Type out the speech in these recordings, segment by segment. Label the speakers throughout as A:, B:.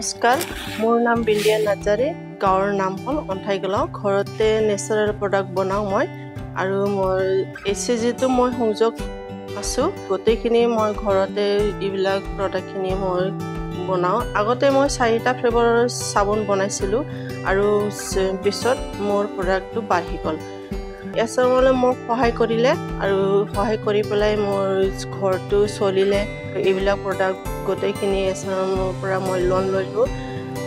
A: নমস্কাৰ মোৰ নাম বিন্দিয়া নাৰ্জাৰী গাঁৱৰ নাম হ'ল অন্থাইগলাও ঘৰতে নেচাৰেল প্ৰডাক্ট বনাওঁ মই আৰু মই এচিজিটো মই সংযোগ আছো গোটেইখিনি মই ঘৰতে এইবিলাক প্ৰডাক্টখিনি মই বনাওঁ আগতে মই 4টা ফ্লেভাৰৰ সাবুন বনাইছিলো আৰু পিছত মোৰ প্ৰডাক্টটো বাঢ়ি গ'ল এছমলে মোক সহায় কৰিলে আৰু সহায় কৰি পেলাই মোৰ ঘৰটো চলিলে এইবিলাক প্ৰডাক্ট গোটেইখিনি এছমৰ পৰা মই লোন লৈলো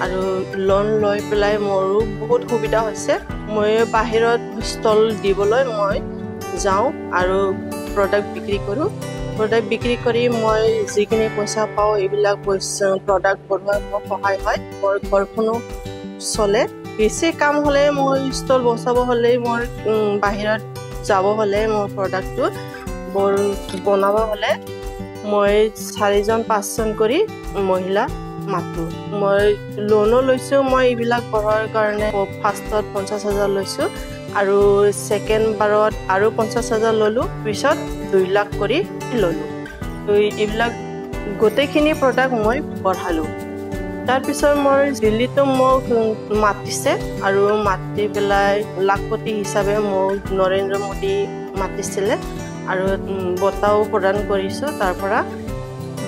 A: আৰু লোন লৈ পেলাই মোৰো বহুত সুবিধা হৈছে মই বাহিৰত ষ্টল দিবলৈ মই যাওঁ আৰু প্ৰডাক্ট বিক্ৰী কৰোঁ প্ৰডাক্ট বিক্ৰী কৰি মই যিখিনি পইচা পাওঁ এইবিলাক পইচা প্ৰডাক্ট বনোৱাত মোৰ সহায় হয় মোৰ ঘৰখনো চলে বেছি কাম হলে মই ষ্টল বসাব হলে মোৰ বাহিৰত যাব হলে মোৰ প্ৰডাক্টটো বনাব হলে মই 4জন 5জন কৰি মহিলা মাতো মই লোনো লৈছো মই এইবিলাক কৰাৰ কাৰণে ফাৰ্ষ্টত 50,000 লৈছো আৰু সেকেন্ড বাৰত আৰু 50,000 ললো পিছত 2 লাখ কৰি ললো এইবিলাক গোটেইখিনি প্ৰডাক্ট মই বঢ়ালো তাৰ পিছত মোৰ দিল্লীটো মোক মাতিছে আৰু মাতি পেলাই লাখপতি হিচাপে মোক নৰেন্দ্ৰ মোদী মাতিছিলে আৰু বঁটাও প্ৰদান কৰিছো তাৰ পৰা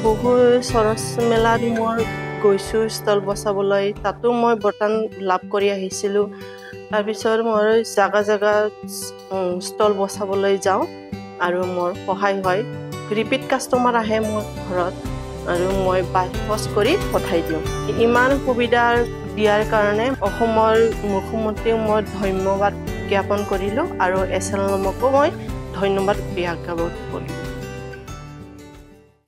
A: বহু সৰস মেলাত মই গৈছো ষ্টল বসাবলৈ তাতো মই বঁটা লাভ কৰি আহিছিলো তাৰ পিছত মই জাগা ষ্টল বসাবলৈ যাওঁ আৰু মোৰ সহায় হয় ৰিপিট কাস্টমাৰ আহে মোৰ ঘৰত আৰু মই বাহিপস কৰি পঠাই দিওঁ ইমান সুবিধা দিয়াৰ কাৰণে অসমৰ মুখ্যমন্ত্ৰীক মই ধন্যবাদ জ্ঞাপন কৰিলো আৰু এছএলএমকো মই ধন্যবাদ জ্ঞাপন কৰিলো